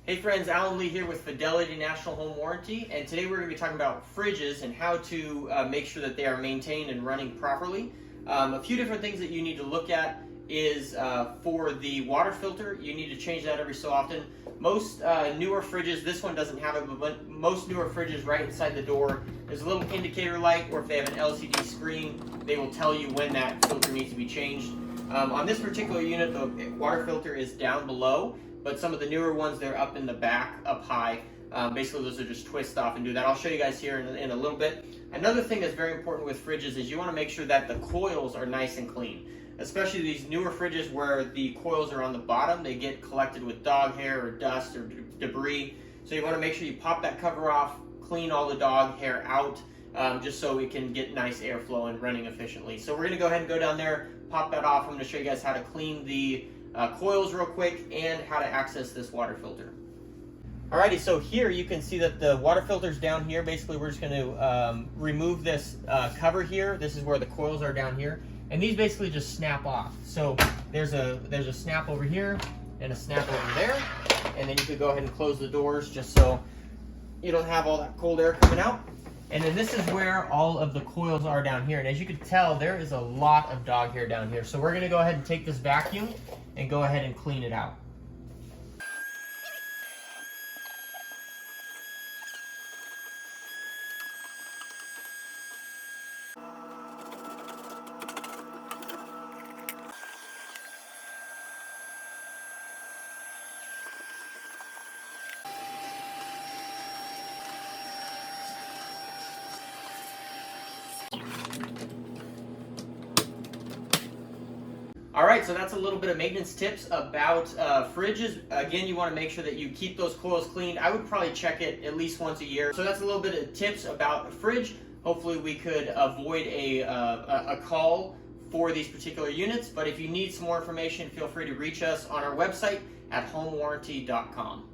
Hey friends, Alan Lee here with Fidelity National Home Warranty, and today we're going to be talking about fridges and how to make sure that they are maintained and running properly. A few different things that you need to look at is for the water filter, you need to change that every so often. Most newer fridges, this one doesn't have it, but most newer fridges right inside the door, there's a little indicator light, or if they have an LCD screen, they will tell you when that filter needs to be changed. On this particular unit, the water filter is down below, but some of the newer ones, they're up in the back, up high. Basically, those are just twist off and do that. I'll show you guys here in a little bit. Another thing that's very important with fridges is you want to make sure that the coils are nice and clean. Especially these newer fridges where the coils are on the bottom, they get collected with dog hair or dust or debris. So you want to make sure you pop that cover off, clean all the dog hair out, just so it can get nice airflow and running efficiently. So we're going to go ahead and go down there, pop that off. I'm going to show you guys how to clean the coils real quick and how to access this water filter. Alrighty, so here you can see that the water filter's down here. Basically, we're just going to remove this cover here. This is where the coils are down here, and these basically just snap off. So there's a snap over here and a snap over there, and then you could go ahead and close the doors just so you don't have all that cold air coming out. And then this is where all of the coils are down here, and as you can tell, there is a lot of dog hair down here. So we're going to go ahead and take this vacuum and go ahead and clean it out. Alright, so that's a little bit of maintenance tips about fridges. Again, you want to make sure that you keep those coils cleaned. I would probably check it at least once a year. So that's a little bit of tips about a fridge. Hopefully we could avoid a call for these particular units. But if you need some more information, feel free to reach us on our website at homewarranty.com.